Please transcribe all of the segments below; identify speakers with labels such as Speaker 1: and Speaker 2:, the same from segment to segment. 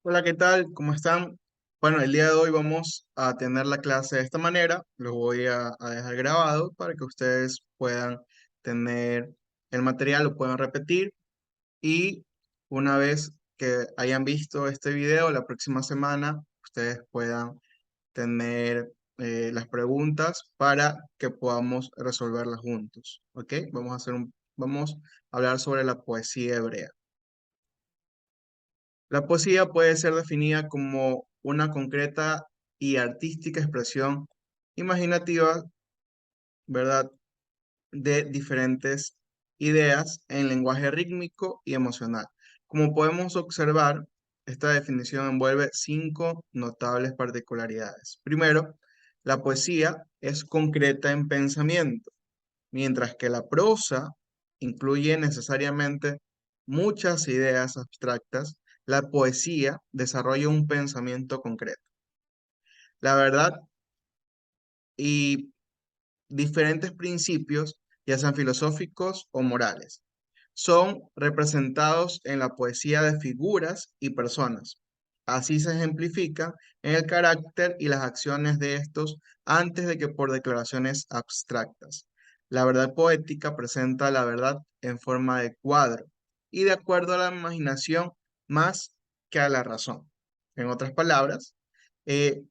Speaker 1: Hola, ¿qué tal? ¿Cómo están? Bueno, el día de hoy vamos a tener la clase de esta manera. Lo voy a dejar grabado para que ustedes puedan tener el material, lo puedan repetir y una vez que hayan visto este video, la próxima semana ustedes puedan tener las preguntas para que podamos resolverlas juntos. ¿Ok? Vamos a hablar sobre la poesía hebrea. La poesía puede ser definida como una concreta y artística expresión imaginativa, ¿verdad?, de diferentes ideas en lenguaje rítmico y emocional. Como podemos observar, esta definición envuelve cinco notables particularidades. Primero, la poesía es concreta en pensamiento, mientras que la prosa incluye necesariamente muchas ideas abstractas. La poesía desarrolla un pensamiento concreto. La verdad y diferentes principios, ya sean filosóficos o morales, son representados en la poesía de figuras y personas. Así se ejemplifica en el carácter y las acciones de estos antes de que por declaraciones abstractas. La verdad poética presenta la verdad en forma de cuadro y de acuerdo a la imaginación más que a la razón. En otras palabras, eh,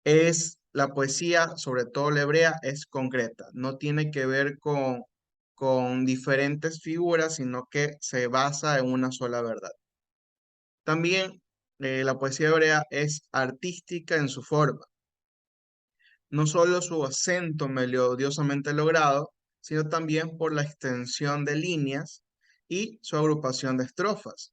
Speaker 1: es la poesía, sobre todo la hebrea, es concreta, no tiene que ver con diferentes figuras, sino que se basa en una sola verdad. También la poesía hebrea es artística en su forma, no solo su acento melodiosamente logrado, sino también por la extensión de líneas y su agrupación de estrofas.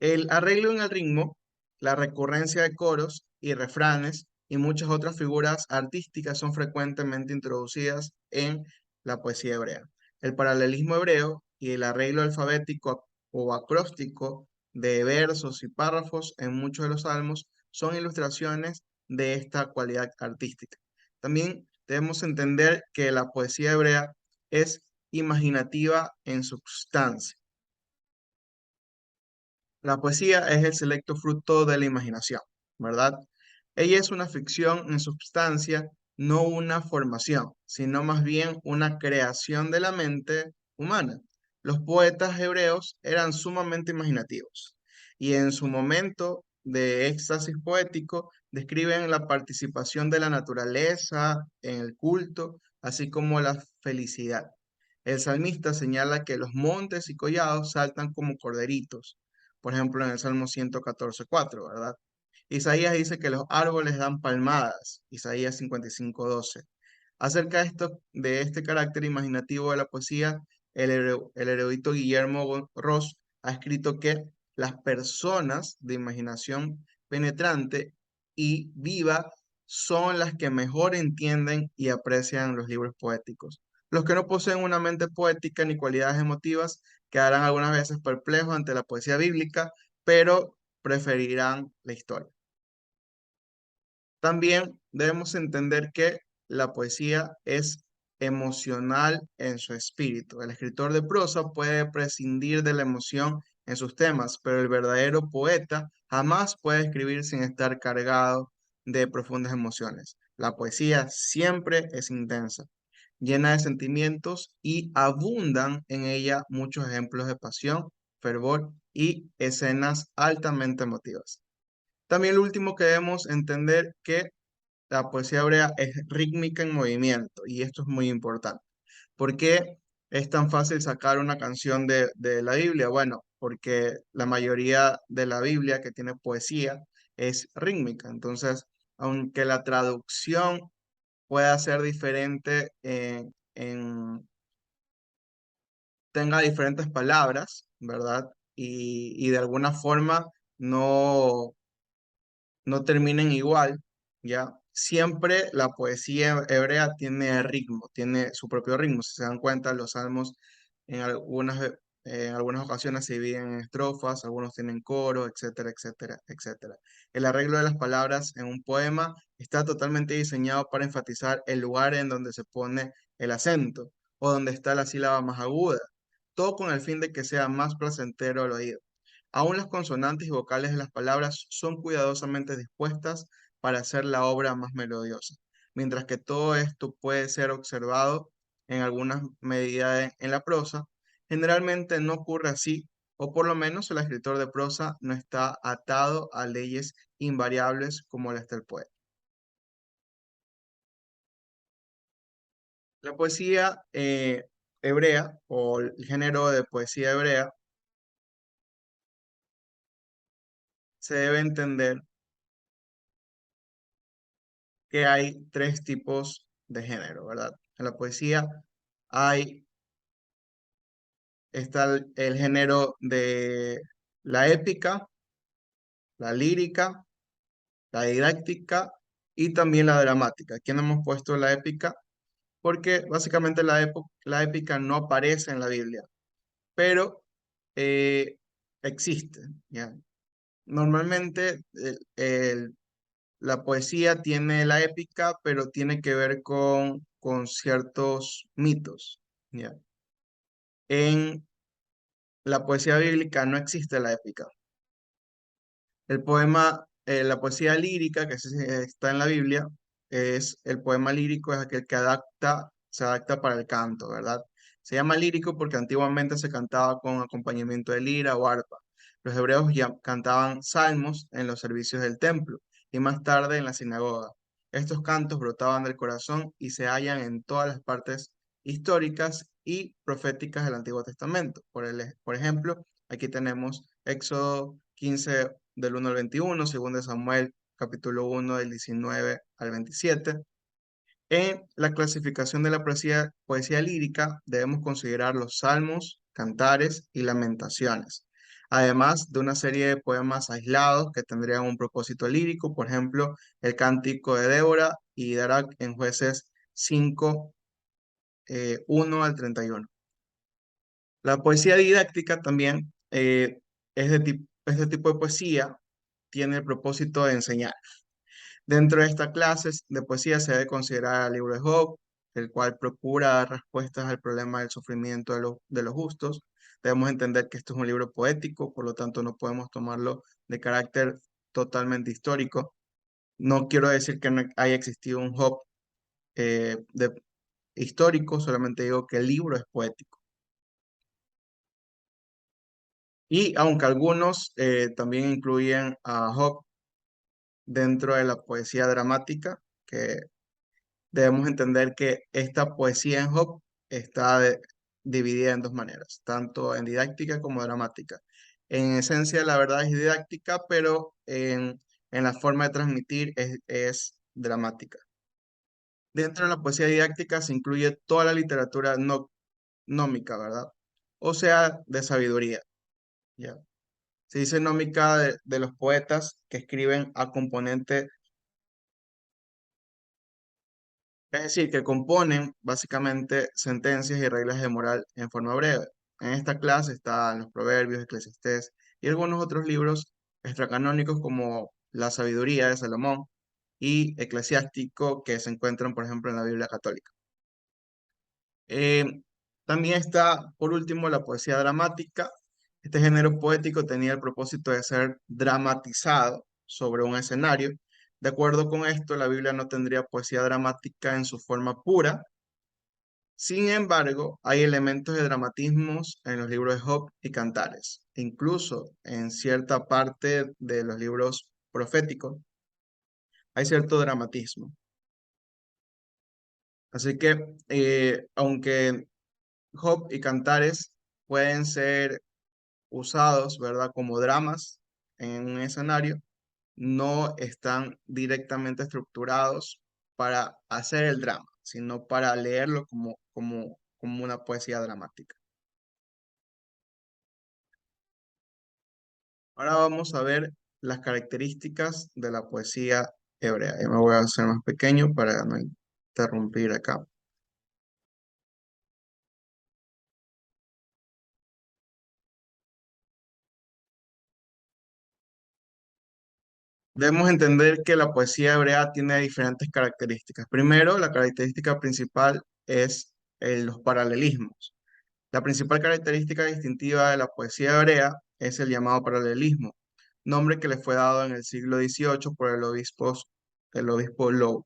Speaker 1: El arreglo en el ritmo, la recurrencia de coros y refranes y muchas otras figuras artísticas son frecuentemente introducidas en la poesía hebrea. El paralelismo hebreo y el arreglo alfabético o acróstico de versos y párrafos en muchos de los salmos son ilustraciones de esta cualidad artística. También debemos entender que la poesía hebrea es imaginativa en substancia. La poesía es el selecto fruto de la imaginación, ¿verdad? Ella es una ficción en substancia, no una formación, sino más bien una creación de la mente humana. Los poetas hebreos eran sumamente imaginativos y en su momento de éxtasis poético describen la participación de la naturaleza en el culto, así como la felicidad. El salmista señala que los montes y collados saltan como corderitos, por ejemplo, en el Salmo 114:4, ¿verdad? Isaías dice que los árboles dan palmadas, Isaías 55:12. Acerca de este carácter imaginativo de la poesía, el erudito Guillermo Ross ha escrito que las personas de imaginación penetrante y viva son las que mejor entienden y aprecian los libros poéticos. Los que no poseen una mente poética ni cualidades emotivas quedarán algunas veces perplejos ante la poesía bíblica, pero preferirán la historia. También debemos entender que la poesía es emocional en su espíritu. El escritor de prosa puede prescindir de la emoción en sus temas, pero el verdadero poeta jamás puede escribir sin estar cargado de profundas emociones. La poesía siempre es intensa, llena de sentimientos y abundan en ella muchos ejemplos de pasión, fervor y escenas altamente emotivas. También lo último que debemos entender que la poesía hebrea es rítmica en movimiento y esto es muy importante. ¿Por qué es tan fácil sacar una canción de la Biblia? Bueno, porque la mayoría de la Biblia que tiene poesía es rítmica. Entonces, aunque la traducción pueda ser diferente, tenga diferentes palabras, ¿verdad? Y de alguna forma no no terminen igual, ¿ya? Siempre la poesía hebrea tiene ritmo, tiene su propio ritmo. Si se dan cuenta, los salmos en algunas ocasiones se dividen en estrofas, algunos tienen coro, etcétera, etcétera, etcétera. El arreglo de las palabras en un poema está totalmente diseñado para enfatizar el lugar en donde se pone el acento o donde está la sílaba más aguda, todo con el fin de que sea más placentero al oído. Aún las consonantes y vocales de las palabras son cuidadosamente dispuestas para hacer la obra más melodiosa, mientras que todo esto puede ser observado en algunas medidas en la prosa. Generalmente no ocurre así, o por lo menos el escritor de prosa no está atado a leyes invariables como las del poeta. La poesía hebrea o el género de poesía hebrea se debe entender que hay tres tipos de género, ¿verdad? En la poesía hay, está el género de la épica, la lírica, la didáctica y también la dramática. Aquí no hemos puesto la épica porque básicamente la épica no aparece en la Biblia, pero eh, existe, ¿ya? Normalmente la poesía tiene la épica, pero tiene que ver con ciertos mitos, ¿ya? En la poesía bíblica no existe la épica. El poema, la poesía lírica, que está en la Biblia, es el poema lírico, es aquel que se adapta para el canto, ¿verdad? Se llama lírico porque antiguamente se cantaba con acompañamiento de lira o arpa. Los hebreos ya cantaban salmos en los servicios del templo y más tarde en la sinagoga. Estos cantos brotaban del corazón y se hallan en todas las partes históricas y proféticas del Antiguo Testamento. Por ejemplo, aquí tenemos Éxodo 15 del 1 al 21, según de Samuel capítulo 1 del 19 al 27. En la clasificación de la poesía lírica debemos considerar los salmos, cantares y lamentaciones, además de una serie de poemas aislados que tendrían un propósito lírico, por ejemplo, el Cántico de Débora y Barak en Jueces 5, 1 al 31. La poesía didáctica también es de tipo de poesía, tiene el propósito de enseñar. Dentro de esta clase de poesía se debe considerar al libro de Job, el cual procura dar respuestas al problema del sufrimiento de los justos. Debemos entender que esto es un libro poético, por lo tanto no podemos tomarlo de carácter totalmente histórico. No quiero decir que no haya existido un Job histórico, solamente digo que el libro es poético. Y aunque algunos también incluyen a Job dentro de la poesía dramática, que debemos entender que esta poesía en Job está dividida en dos maneras, tanto en didáctica como dramática. En esencia, la verdad es didáctica, pero en la forma de transmitir es dramática. Dentro de la poesía didáctica se incluye toda la literatura nómica, ¿verdad? O sea, de sabiduría, ¿ya? Se dice nómica de los poetas que escriben a componente. Es decir, que componen básicamente sentencias y reglas de moral en forma breve. En esta clase están los Proverbios, Eclesiastés y algunos otros libros extracanónicos como La Sabiduría de Salomón y Eclesiástico que se encuentran, por ejemplo, en la Biblia católica. Eh, También está, por último, la poesía dramática. Este género poético tenía el propósito de ser dramatizado sobre un escenario. De acuerdo con esto, la Biblia no tendría poesía dramática en su forma pura. Sin embargo, hay elementos de dramatismos en los libros de Job y Cantares. Incluso en cierta parte de los libros proféticos hay cierto dramatismo. Así que, aunque Job y Cantares pueden ser usados, ¿verdad?, como dramas en un escenario, no están directamente estructurados para hacer el drama, sino para leerlo como una poesía dramática. Ahora vamos a ver las características de la poesía hebrea. Yo me voy a hacer más pequeño para no interrumpir acá. Debemos entender que la poesía hebrea tiene diferentes características. Primero, la característica principal es los paralelismos. La principal característica distintiva de la poesía hebrea es el llamado paralelismo, nombre que le fue dado en el siglo XVIII por el obispo Laud.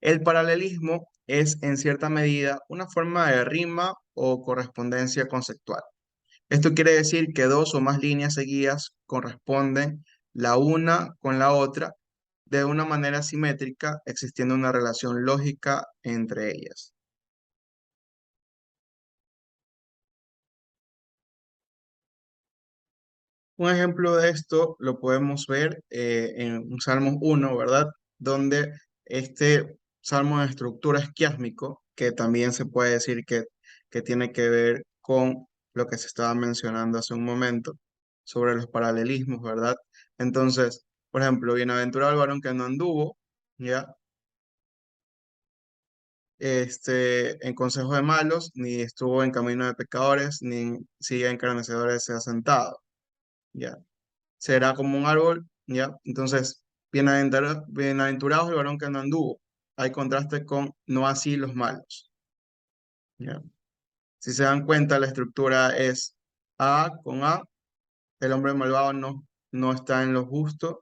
Speaker 1: El paralelismo es, en cierta medida, una forma de rima o correspondencia conceptual. Esto quiere decir que dos o más líneas seguidas corresponden la una con la otra de una manera simétrica, existiendo una relación lógica entre ellas. Un ejemplo de esto lo podemos ver en un Salmo 1, ¿verdad? Donde este salmo de estructura es quiásmico, que también se puede decir que tiene que ver con lo que se estaba mencionando hace un momento sobre los paralelismos, ¿verdad? Entonces, por ejemplo, bienaventurado el varón que no anduvo, ¿ya? En consejo de malos, ni estuvo en camino de pecadores, ni sigue en encarnecedores se ha sentado, ¿ya? Será como un árbol, ¿ya? Entonces, bienaventurados el varón que no anduvo. Hay contraste con no así los malos, ¿ya? Si se dan cuenta, la estructura es A con A. El hombre malvado no está en los justos,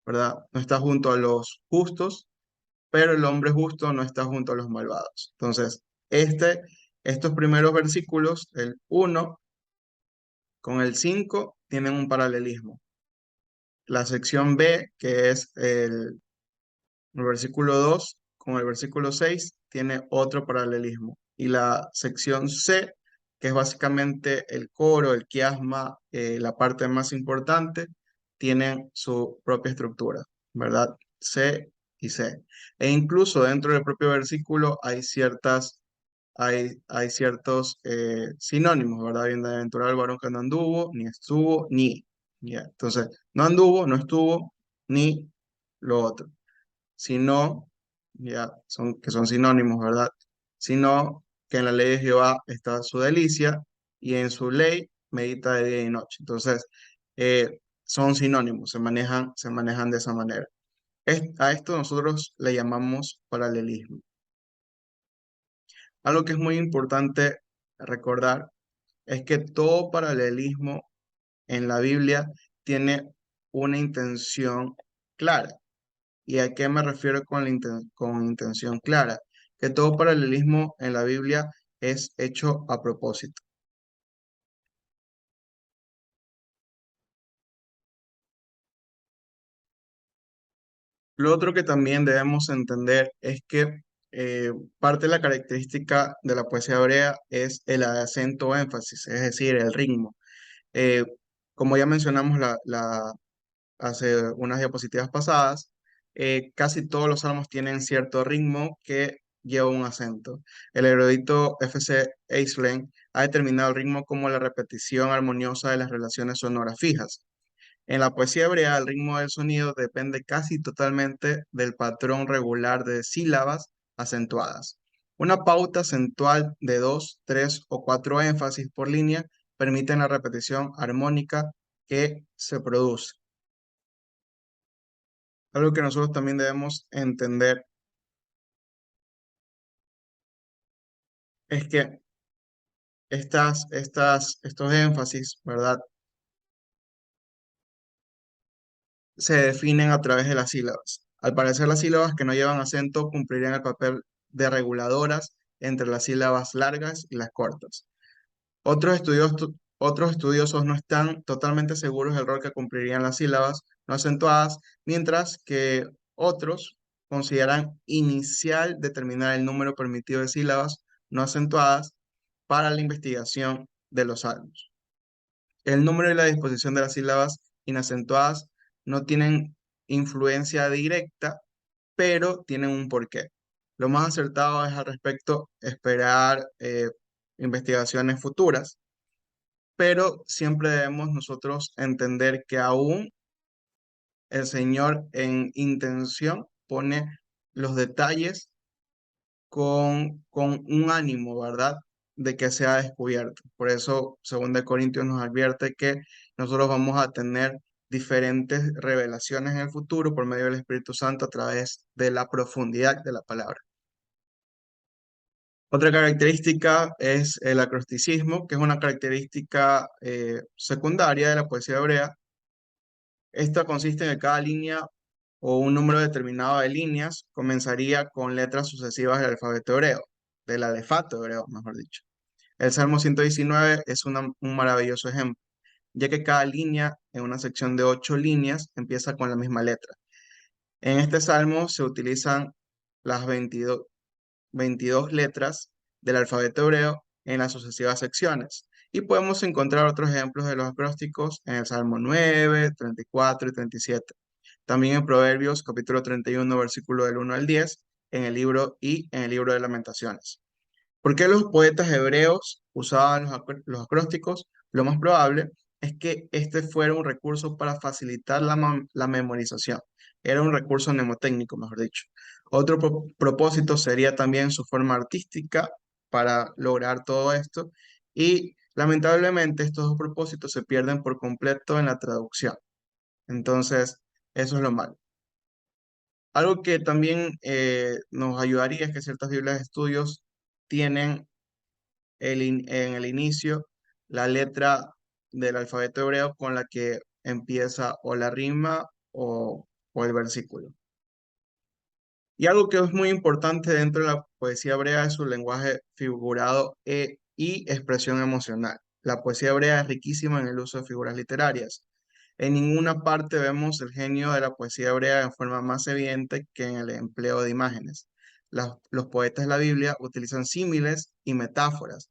Speaker 1: ¿verdad? No está junto a los justos, pero el hombre justo no está junto a los malvados. Entonces, estos primeros versículos, el 1 con el 5 tienen un paralelismo. La sección B, que es el versículo 2 con el versículo 6 tiene otro paralelismo. Y la sección C, que es básicamente el coro, el quiasma, la parte más importante, tienen su propia estructura, ¿verdad? C y C. E incluso dentro del propio versículo hay ciertos sinónimos, ¿verdad? Bienaventurado el varón que no anduvo, ni estuvo, ni. Ya. Entonces, no anduvo, no estuvo, ni lo otro sino, que son sinónimos, ¿verdad? Sino que en la ley de Jehová está su delicia y en su ley medita de día y noche. Entonces, son sinónimos, se manejan de esa manera. A esto nosotros le llamamos paralelismo. Algo que es muy importante recordar es que todo paralelismo en la Biblia tiene una intención clara. ¿Y a qué me refiero con, con intención clara? Que todo paralelismo en la Biblia es hecho a propósito. Lo otro que también debemos entender es que parte de la característica de la poesía hebrea es el acento énfasis, es decir, el ritmo. Eh, Como ya mencionamos hace unas diapositivas pasadas, casi todos los salmos tienen cierto ritmo que lleva un acento. El erudito F.C. Aislinn ha determinado el ritmo como la repetición armoniosa de las relaciones sonoras fijas. En la poesía hebrea, el ritmo del sonido depende casi totalmente del patrón regular de sílabas acentuadas. Una pauta acentual de dos, tres o cuatro énfasis por línea permiten la repetición armónica que se produce. Algo que nosotros también debemos entender es que estos énfasis, ¿verdad? Se definen a través de las sílabas. Al parecer, las sílabas que no llevan acento cumplirían el papel de reguladoras entre las sílabas largas y las cortas. Otros estudiosos no están totalmente seguros del rol que cumplirían las sílabas no acentuadas, mientras que otros consideran inicial determinar el número permitido de sílabas no acentuadas para la investigación de los salmos. El número y la disposición de las sílabas inacentuadas no tienen influencia directa, pero tienen un porqué. Lo más acertado es al respecto esperar investigaciones futuras, pero siempre debemos nosotros entender que aún el Señor en intención pone los detalles con un ánimo, ¿verdad? De que sea descubierto. Por eso, 2 Corintios nos advierte que nosotros vamos a tener diferentes revelaciones en el futuro por medio del Espíritu Santo a través de la profundidad de la palabra. Otra característica es el acrosticismo, que es una característica secundaria de la poesía hebrea. Esta consiste en que cada línea o un número determinado de líneas comenzaría con letras sucesivas del alfabeto hebreo, del alefato hebreo, mejor dicho. El Salmo 119 es un maravilloso ejemplo, ya que cada línea en una sección de 8 líneas empieza con la misma letra. En este salmo se utilizan las 22 letras del alfabeto hebreo en las sucesivas secciones. Y podemos encontrar otros ejemplos de los acrósticos en el Salmo 9, 34 y 37. También en Proverbios capítulo 31, versículo del 1 al 10, en el libro de Lamentaciones. ¿Por qué los poetas hebreos usaban los acrósticos? Lo más probable es que este fuera un recurso para facilitar la memorización. Era un recurso mnemotécnico, mejor dicho. Otro propósito sería también su forma artística para lograr todo esto. Y lamentablemente estos dos propósitos se pierden por completo en la traducción. Entonces, eso es lo malo. Algo que también nos ayudaría es que ciertas Biblias de estudios tienen en el inicio la letra del alfabeto hebreo con la que empieza o la rima o el versículo. Y algo que es muy importante dentro de la poesía hebrea es su lenguaje figurado y expresión emocional. La poesía hebrea es riquísima en el uso de figuras literarias. En ninguna parte vemos el genio de la poesía hebrea en forma más evidente que en el empleo de imágenes. Los poetas de la Biblia utilizan símiles y metáforas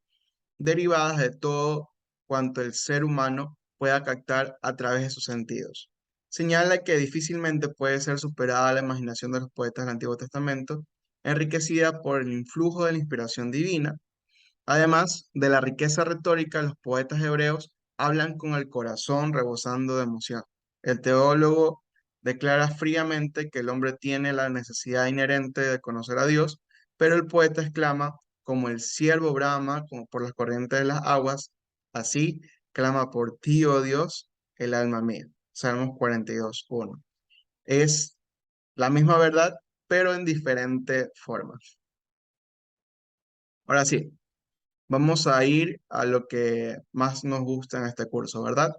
Speaker 1: derivadas de todo cuanto el ser humano pueda captar a través de sus sentidos. Señala que difícilmente puede ser superada la imaginación de los poetas del Antiguo Testamento, enriquecida por el influjo de la inspiración divina. Además de la riqueza retórica, los poetas hebreos hablan con el corazón rebosando de emoción. El teólogo declara fríamente que el hombre tiene la necesidad inherente de conocer a Dios, pero el poeta exclama, como el ciervo brama como por las corrientes de las aguas, así clama por ti, oh Dios, el alma mía. Salmos 42:1. Es la misma verdad, pero en diferente forma. Ahora sí, vamos a ir a lo que más nos gusta en este curso, ¿verdad?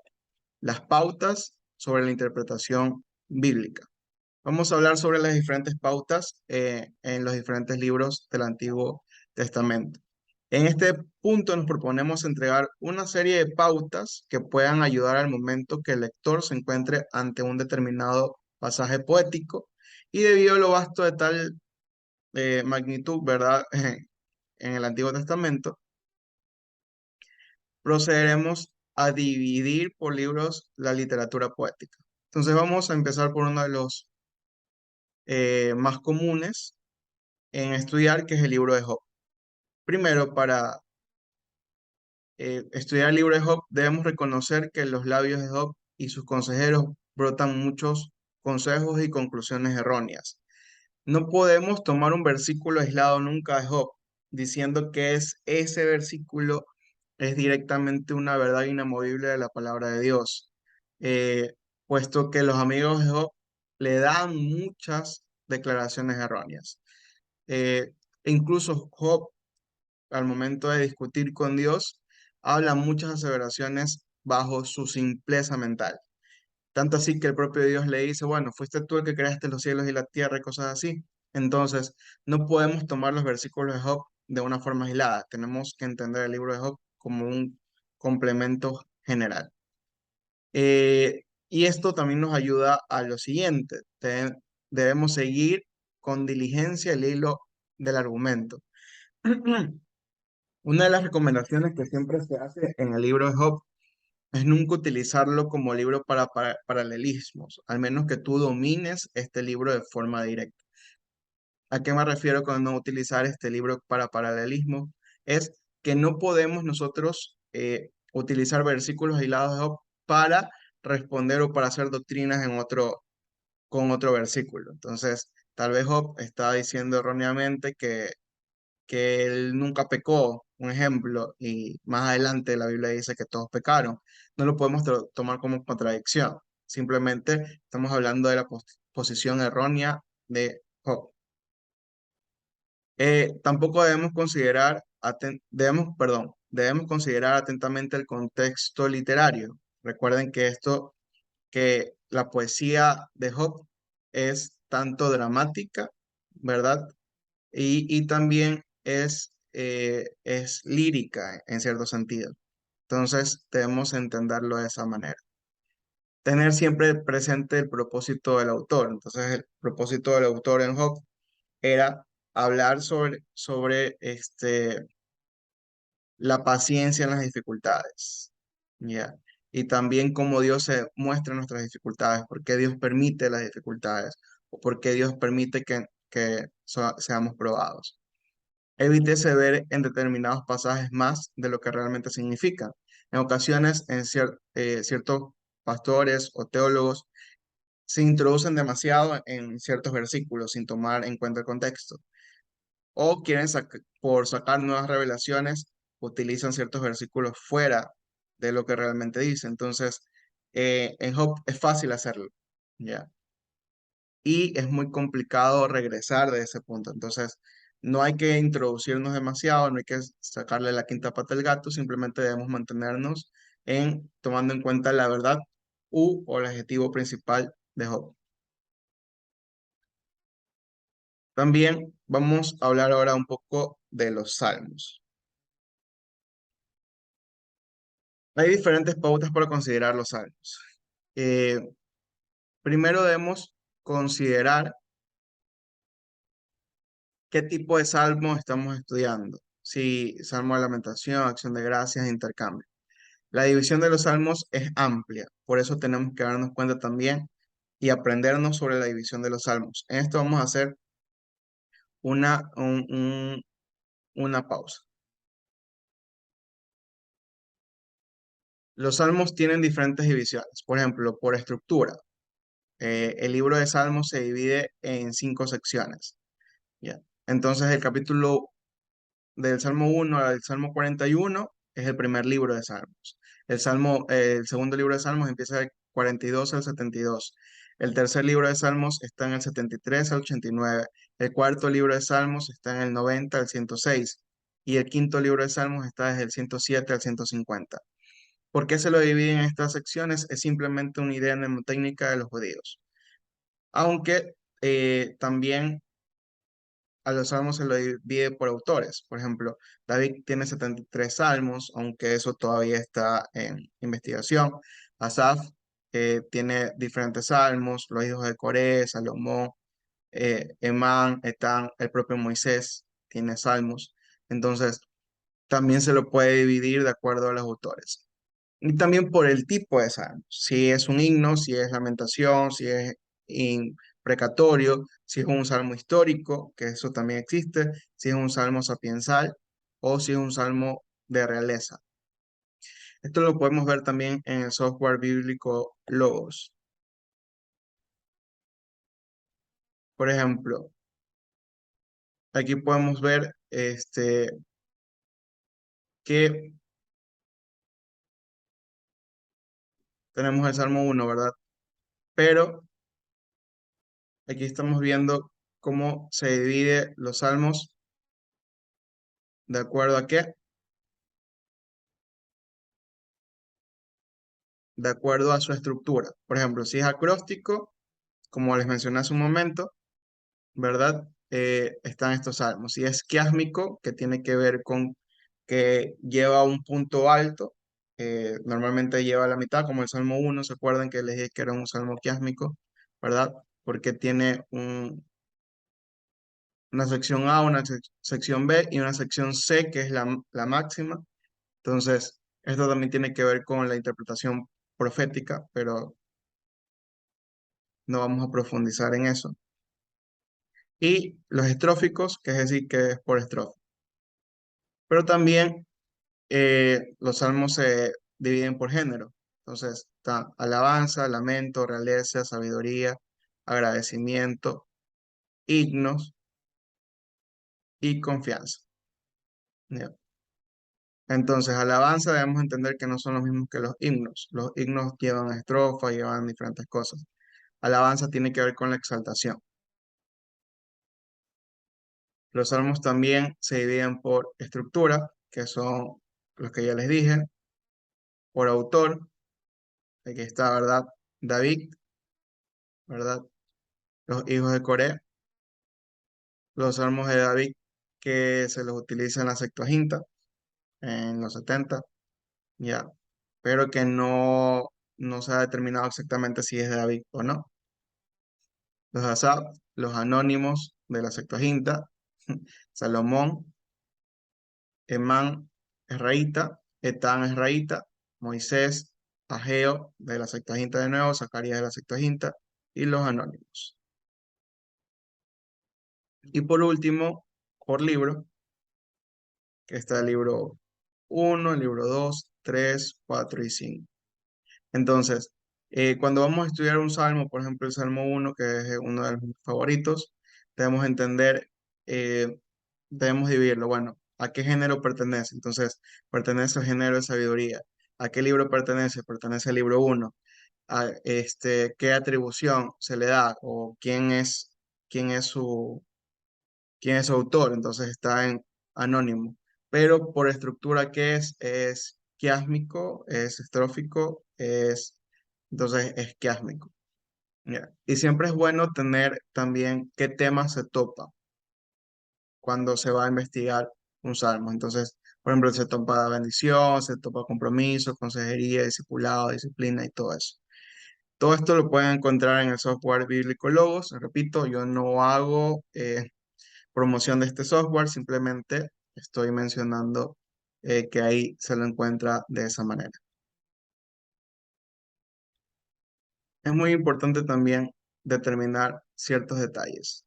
Speaker 1: Las pautas sobre la interpretación bíblica. Vamos a hablar sobre las diferentes pautas en los diferentes libros del Antiguo Testamento. En este punto nos proponemos entregar una serie de pautas que puedan ayudar al momento que el lector se encuentre ante un determinado pasaje poético y debido a lo vasto de tal magnitud, ¿verdad? En el Antiguo Testamento, procederemos a dividir por libros la literatura poética. Entonces vamos a empezar por uno de los más comunes en estudiar, que es el libro de Job. Primero, para estudiar el libro de Job, debemos reconocer que en los labios de Job y sus consejeros brotan muchos consejos y conclusiones erróneas. No podemos tomar un versículo aislado nunca de Job, diciendo que ese versículo es directamente una verdad inamovible de la palabra de Dios, eh, puesto que los amigos de Job le dan muchas declaraciones erróneas. Eh, Incluso Job, al momento de discutir con Dios, habla muchas aseveraciones bajo su simpleza mental. Tanto así que el propio Dios le dice, bueno, fuiste tú el que creaste los cielos y la tierra y cosas así. Entonces, no podemos tomar los versículos de Job de una forma aislada. Tenemos que entender el libro de Job como un complemento general. Y esto también nos ayuda a lo siguiente. Debemos seguir con diligencia el hilo del argumento. Una de las recomendaciones que siempre se hace en el libro de Job es nunca utilizarlo como libro para paralelismos, al menos que tú domines este libro de forma directa. ¿A qué me refiero con no utilizar este libro para paralelismo? Es que no podemos nosotros utilizar versículos aislados de Job para responder o para hacer doctrinas con otro versículo. Entonces, tal vez Job está diciendo erróneamente que él nunca pecó, un ejemplo, y más adelante la Biblia dice que todos pecaron. No lo podemos tomar como contradicción. Simplemente estamos hablando de la posición errónea de Job. Tampoco debemos considerar, debemos considerar atentamente el contexto literario. Recuerden que la poesía de Job es tanto dramática, ¿verdad? Y también es lírica en cierto sentido. Entonces, debemos entenderlo de esa manera. Tener siempre presente el propósito del autor. Entonces, el propósito del autor en Job era hablar sobre la paciencia en las dificultades, ¿ya? Y también cómo Dios se muestra en nuestras dificultades, por qué Dios permite las dificultades, o por qué Dios permite que seamos probados. Evítese ver en determinados pasajes más de lo que realmente significan. En ocasiones, ciertos pastores o teólogos se introducen demasiado en ciertos versículos sin tomar en cuenta el contexto o por sacar nuevas revelaciones, utilizan ciertos versículos fuera de lo que realmente dice. Entonces, en Job es fácil hacerlo, ¿ya? Y es muy complicado regresar de ese punto. Entonces, no hay que introducirnos demasiado, no hay que sacarle la quinta pata al gato, simplemente debemos mantenernos tomando en cuenta la verdad o el objetivo principal de Job. También vamos a hablar ahora un poco de los salmos. Hay diferentes pautas para considerar los salmos. Eh, Primero debemos considerar qué tipo de salmo estamos estudiando. Si salmo de lamentación, acción de gracias, intercambio. La división de los salmos es amplia, por eso tenemos que darnos cuenta también y aprendernos sobre la división de los salmos. En esto vamos a hacer una, una pausa. Los salmos tienen diferentes divisiones, por ejemplo, por estructura. El libro de Salmos se divide en 5 secciones. ¿Ya? Entonces, el capítulo del Salmo 1 al Salmo 41 es el primer libro de Salmos. El segundo libro de Salmos empieza del 42 al 72. El tercer libro de Salmos está en el 73 al 89. El cuarto libro de Salmos está en el 90 al 106. Y el quinto libro de Salmos está desde el 107 al 150. ¿Por qué se lo dividen en estas secciones? Es simplemente una idea mnemotécnica de los judíos. Aunque también a los salmos se lo divide por autores. Por ejemplo, David tiene 73 salmos, aunque eso todavía está en investigación. Asaf tiene diferentes salmos, los hijos de Coré, Salomón, Emán, Etán, el propio Moisés tiene salmos. Entonces, también se lo puede dividir de acuerdo a los autores. Y también por el tipo de salmo, si es un himno, si es lamentación, si es precatorio, si es un salmo histórico, que eso también existe, si es un salmo sapiensal o si es un salmo de realeza. Esto lo podemos ver también en el software bíblico Logos. Por ejemplo, aquí podemos ver que tenemos el Salmo 1, ¿verdad? Pero aquí estamos viendo cómo se divide los salmos de acuerdo a qué, de acuerdo a su estructura. Por ejemplo, si es acróstico, como les mencioné hace un momento, ¿verdad? Están estos salmos. Si es quiásmico, que tiene que ver con que lleva un punto alto, normalmente lleva la mitad, como el Salmo 1, ¿se acuerdan que les dije que era un salmo quiásmico, ¿verdad? Porque tiene una sección A, una sección B y una sección C, que es la máxima. Entonces, esto también tiene que ver con la interpretación profética, pero no vamos a profundizar en eso. Y los estróficos, que es decir, que es por estrofa. Pero también los salmos se dividen por género. Entonces, está alabanza, lamento, realeza, sabiduría, agradecimiento, himnos y confianza. ¿Ya? Entonces, alabanza debemos entender que no son los mismos que los himnos. Los himnos llevan estrofas, llevan diferentes cosas. Alabanza tiene que ver con la exaltación. Los salmos también se dividen por estructura, que son los que ya les dije, por autor, aquí está, ¿verdad? David, ¿verdad? Los hijos de Coré, los salmos de David que se los utiliza en la Septuaginta, en los 70 ya, pero que no se ha determinado exactamente si es de David o no. Los Asaf, los anónimos de la Septuaginta, Salomón, Emán, Esraíta, Etán, Esraíta, Moisés, Ageo de la Septuaginta de nuevo, Zacarías de la Septuaginta y los anónimos. Y por último, por libro, que está el libro 1, el libro 2, 3, 4 y 5. Entonces, cuando vamos a estudiar un salmo, por ejemplo, el Salmo 1, que es uno de mis favoritos, debemos entender, eh, debemos dividirlo. Bueno, ¿a qué género pertenece? Entonces, pertenece al género de sabiduría. ¿A qué libro pertenece? Pertenece al libro 1. ¿Qué atribución se le da? ¿O quién es quién es su autor? Entonces está en anónimo. Pero por estructura, ¿qué es? Es quiásmico, es estrófico, entonces es quiásmico. Ya. Y siempre es bueno tener también qué tema se topa cuando se va a investigar un salmo. Entonces, por ejemplo, se topa bendición, se topa compromiso, consejería, discipulado, disciplina y todo eso. Todo esto lo pueden encontrar en el software Bíblico Logos. Repito, yo no hago promoción de este software, simplemente estoy mencionando que ahí se lo encuentra de esa manera. Es muy importante también determinar ciertos detalles.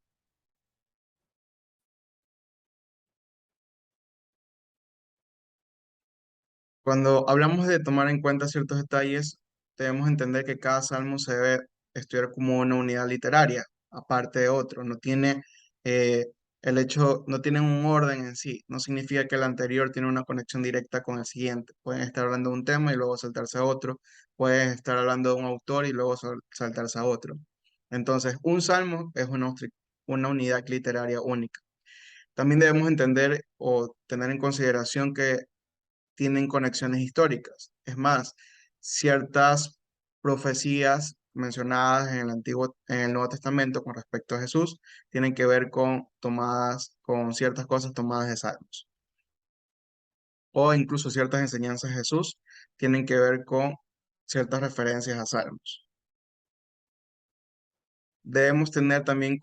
Speaker 1: Cuando hablamos de tomar en cuenta ciertos detalles, debemos entender que cada salmo se debe estudiar como una unidad literaria, aparte de otro. No tiene eh, no tiene un orden en sí. No significa que el anterior tiene una conexión directa con el siguiente. Pueden estar hablando de un tema y luego saltarse a otro. Pueden estar hablando de un autor y luego saltarse a otro. Entonces, un salmo es una unidad literaria única. También debemos entender o tener en consideración que tienen conexiones históricas. Es más, ciertas profecías mencionadas en en el Nuevo Testamento con respecto a Jesús tienen que ver con ciertas cosas tomadas de Salmos. O incluso ciertas enseñanzas de Jesús tienen que ver con ciertas referencias a Salmos. Debemos tener también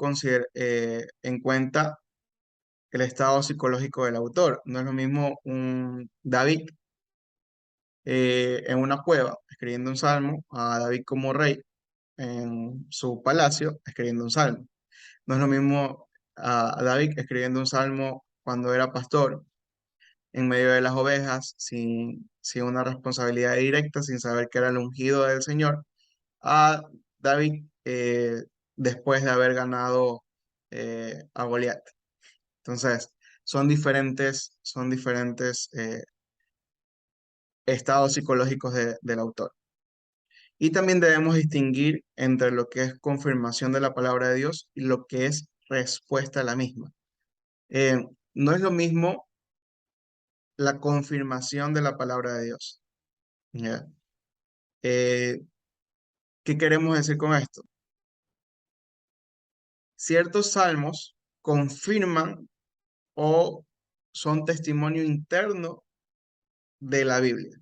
Speaker 1: en cuenta el estado psicológico del autor. No es lo mismo un David en una cueva escribiendo un salmo, a David como rey en su palacio escribiendo un salmo. No es lo mismo a David escribiendo un salmo cuando era pastor en medio de las ovejas, sin una responsabilidad directa, sin saber que era el ungido del Señor, a David después de haber ganado a Goliat. Entonces, son diferentes estados psicológicos del autor. Y también debemos distinguir entre lo que es confirmación de la palabra de Dios y lo que es respuesta a la misma. Eh, no es lo mismo la confirmación de la palabra de Dios. ¿Ya? Eh, ¿Qué queremos decir con esto? Ciertos salmos confirman o son testimonio interno de la Biblia.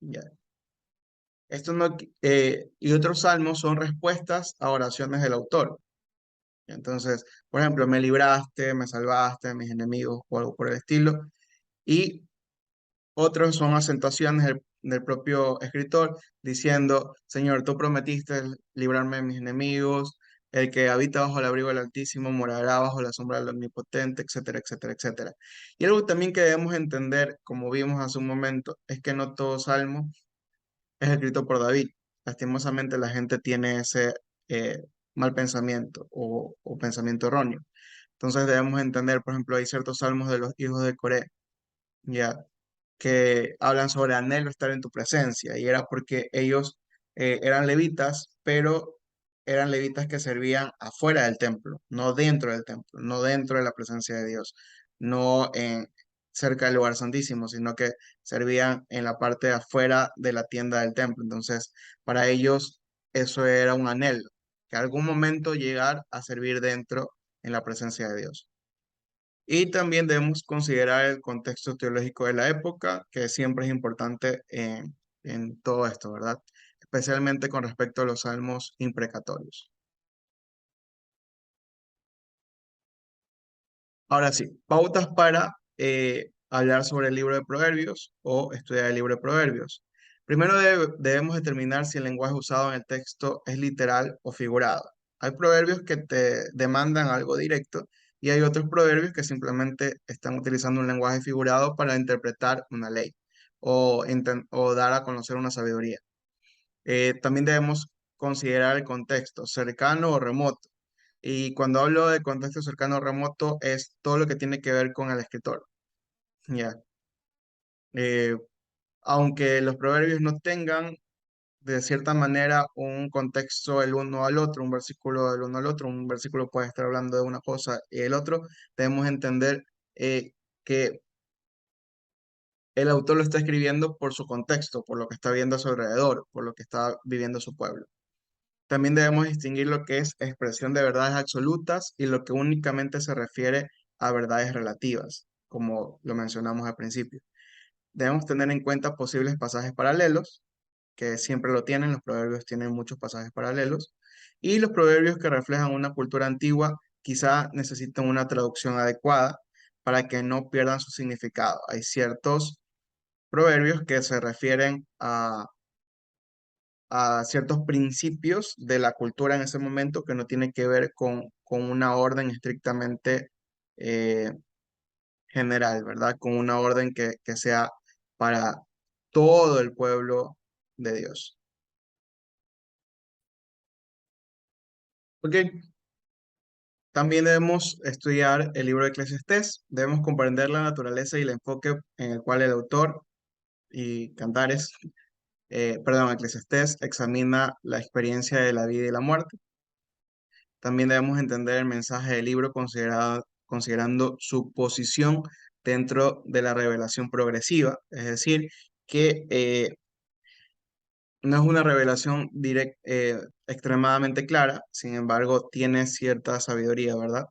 Speaker 1: ¿Ya? Esto no, y otros salmos son respuestas a oraciones del autor. Entonces, por ejemplo, me libraste, me salvaste de mis enemigos o algo por el estilo. Y otros son acentuaciones del propio escritor diciendo, Señor, tú prometiste librarme de mis enemigos, el que habita bajo el abrigo del Altísimo morará bajo la sombra del Omnipotente, etcétera, etcétera, etcétera. Y algo también que debemos entender, como vimos hace un momento, es que no todo salmo es escrito por David. Lastimosamente la gente tiene ese eh, mal pensamiento o pensamiento erróneo. Entonces debemos entender, por ejemplo, hay ciertos salmos de los hijos de Coré, ya, que hablan sobre anhelo estar en tu presencia, y era porque ellos eran levitas, pero eran levitas que servían afuera del templo, no dentro del templo, no dentro de la presencia de Dios, no cerca del lugar santísimo, sino que servían en la parte de afuera de la tienda del templo. Entonces, para ellos eso era un anhelo, que algún momento llegar a servir dentro en la presencia de Dios. Y también debemos considerar el contexto teológico de la época, que siempre es importante en todo esto, ¿verdad? Especialmente con respecto a los salmos imprecatorios. Ahora sí, pautas para hablar sobre el libro de Proverbios o estudiar el libro de Proverbios. Primero debemos determinar si el lenguaje usado en el texto es literal o figurado. Hay proverbios que te demandan algo directo y hay otros proverbios que simplemente están utilizando un lenguaje figurado para interpretar una ley o dar a conocer una sabiduría. También debemos considerar el contexto, cercano o remoto. Y cuando hablo de contexto cercano o remoto, es todo lo que tiene que ver con el escritor. Ya. Eh, Aunque los proverbios no tengan de cierta manera un contexto el uno al otro, un versículo del uno al otro, un versículo puede estar hablando de una cosa y el otro, debemos entender que el autor lo está escribiendo por su contexto, por lo que está viendo a su alrededor, por lo que está viviendo su pueblo. También debemos distinguir lo que es expresión de verdades absolutas y lo que únicamente se refiere a verdades relativas, como lo mencionamos al principio. Debemos tener en cuenta posibles pasajes paralelos, que siempre lo tienen, los proverbios tienen muchos pasajes paralelos, y los proverbios que reflejan una cultura antigua quizá necesitan una traducción adecuada para que no pierdan su significado. Hay ciertos proverbios que se refieren a ciertos principios de la cultura en ese momento que no tienen que ver con una orden estrictamente eh, general, ¿verdad? Con una orden que sea para todo el pueblo de Dios. Ok, también debemos estudiar el libro de Eclesiastés, debemos comprender la naturaleza y el enfoque en el cual el autor y Cantares, perdón, Eclesiastés examina la experiencia de la vida y la muerte. También debemos entender el mensaje del libro considerando su posición dentro de la revelación progresiva, es decir, que no es una revelación extremadamente clara, sin embargo, tiene cierta sabiduría, ¿verdad?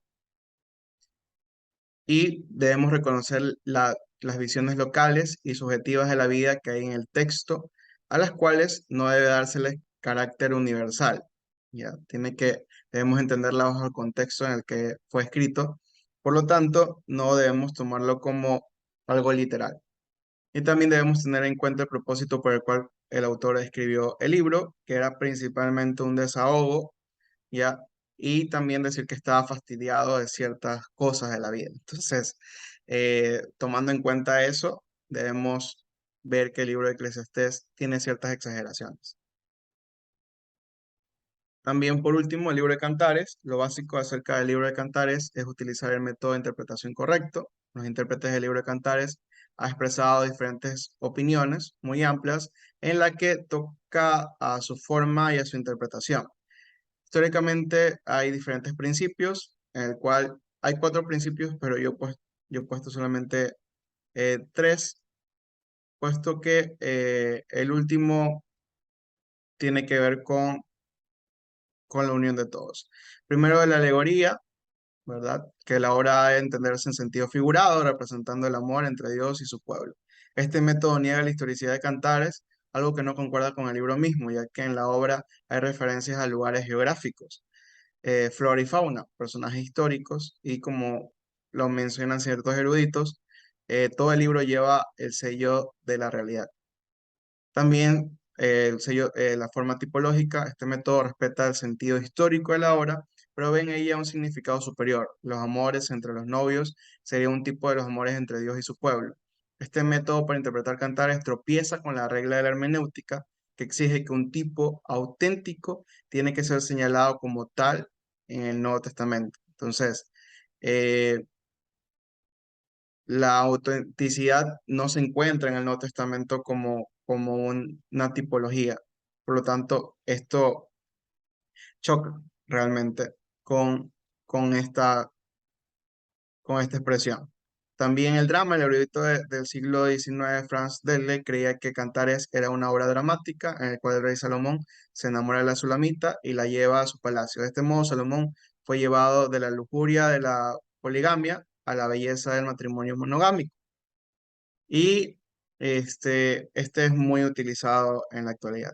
Speaker 1: Y debemos reconocer las visiones locales y subjetivas de la vida que hay en el texto, a las cuales no debe dárseles carácter universal. Ya, debemos entenderla bajo el contexto en el que fue escrito, por lo tanto, no debemos tomarlo como algo literal. Y también debemos tener en cuenta el propósito por el cual el autor escribió el libro, que era principalmente un desahogo, ¿ya? Y también decir que estaba fastidiado de ciertas cosas de la vida. Entonces, tomando en cuenta eso, debemos ver que el libro de Eclesiastés tiene ciertas exageraciones. También, por último, el libro de Cantares. Lo básico acerca del libro de Cantares es utilizar el método de interpretación correcto. Los intérpretes del libro de Cantares han expresado diferentes opiniones muy amplias en la que toca a su forma y a su interpretación. Históricamente hay diferentes principios, en el cual hay cuatro principios, pero yo he puesto solamente tres, puesto que el último tiene que ver con la unión de todos. Primero de la alegoría, ¿verdad? Que la obra ha de entenderse en sentido figurado, representando el amor entre Dios y su pueblo. Este método niega la historicidad de Cantares, algo que no concuerda con el libro mismo, ya que en la obra hay referencias a lugares geográficos, flora y fauna, personajes históricos y como lo mencionan ciertos eruditos, todo el libro lleva el sello de la realidad. También el sello, la forma tipológica, este método respeta el sentido histórico de la obra, pero ve en ella un significado superior. Los amores entre los novios sería un tipo de los amores entre Dios y su pueblo. Este método para interpretar cantares tropieza con la regla de la hermenéutica, que exige que un tipo auténtico tiene que ser señalado como tal en el Nuevo Testamento. Entonces, eh, la autenticidad no se encuentra en el Nuevo Testamento como una tipología. Por lo tanto, esto choca realmente con, con esta, con esta expresión. También el drama, el erudito del siglo XIX, Franz Delle, creía que Cantares era una obra dramática en la cual el rey Salomón se enamora de la Sulamita y la lleva a su palacio. De este modo, Salomón fue llevado de la lujuria de la poligamia a la belleza del matrimonio monogámico. Y este es muy utilizado en la actualidad.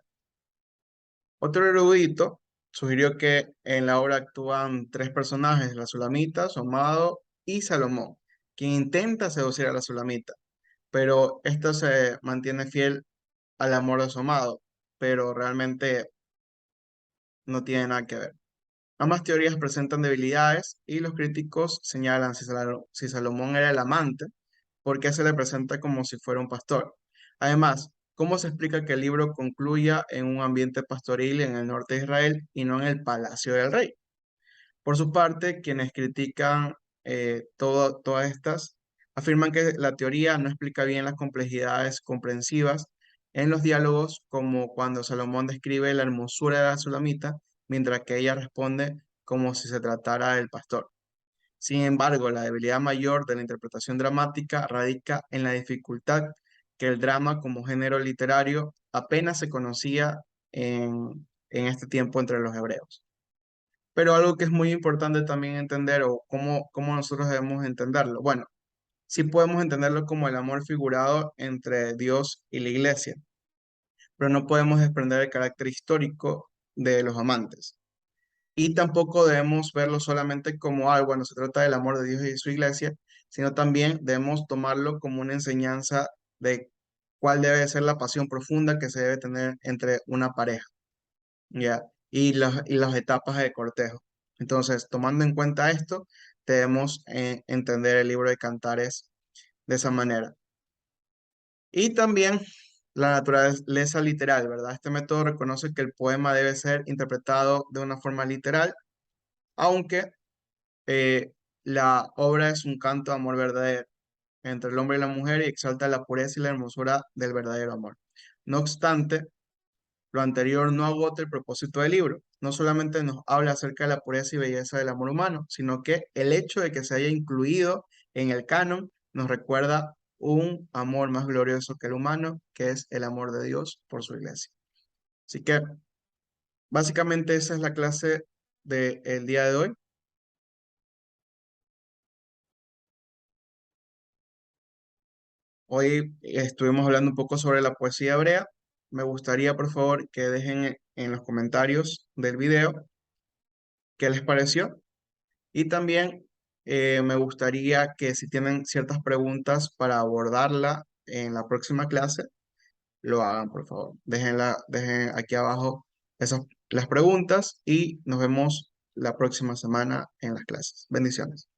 Speaker 1: Otro erudito sugirió que en la obra actúan tres personajes, la Sulamita, su amado y Salomón, quien intenta seducir a la Sulamita, pero ésta se mantiene fiel al amor de su amado, pero realmente no tiene nada que ver. Ambas teorías presentan debilidades y los críticos señalan si Salomón era el amante, ¿por qué se le presenta como si fuera un pastor? Además, ¿cómo se explica que el libro concluya en un ambiente pastoril en el norte de Israel y no en el palacio del rey? Por su parte, quienes critican todas estas afirman que la teoría no explica bien las complejidades comprensivas en los diálogos, como cuando Salomón describe la hermosura de la Sulamita, mientras que ella responde como si se tratara del pastor. Sin embargo, la debilidad mayor de la interpretación dramática radica en la dificultad que el drama como género literario apenas se conocía en este tiempo entre los hebreos. Pero algo que es muy importante también entender, o cómo nosotros debemos entenderlo. Bueno, sí podemos entenderlo como el amor figurado entre Dios y la iglesia, pero no podemos desprender el carácter histórico de los amantes. Y tampoco debemos verlo solamente como algo, bueno, se trata del amor de Dios y de su iglesia, sino también debemos tomarlo como una enseñanza de cuál debe ser la pasión profunda que se debe tener entre una pareja, ¿ya? Y las etapas de cortejo. Entonces, tomando en cuenta esto, debemos entender el libro de Cantares de esa manera. Y también la naturaleza literal, ¿verdad? Este método reconoce que el poema debe ser interpretado de una forma literal, aunque eh, la obra es un canto de amor verdadero entre el hombre y la mujer y exalta la pureza y la hermosura del verdadero amor. No obstante, lo anterior no agota el propósito del libro. No solamente nos habla acerca de la pureza y belleza del amor humano, sino que el hecho de que se haya incluido en el canon nos recuerda un amor más glorioso que el humano, que es el amor de Dios por su iglesia. Así que básicamente esa es la clase del día de hoy. Hoy estuvimos hablando un poco sobre la poesía hebrea. Me gustaría, por favor, que dejen en los comentarios del video qué les pareció. Y también me gustaría que si tienen ciertas preguntas para abordarla en la próxima clase, lo hagan, por favor. Dejen aquí abajo las preguntas y nos vemos la próxima semana en las clases. Bendiciones.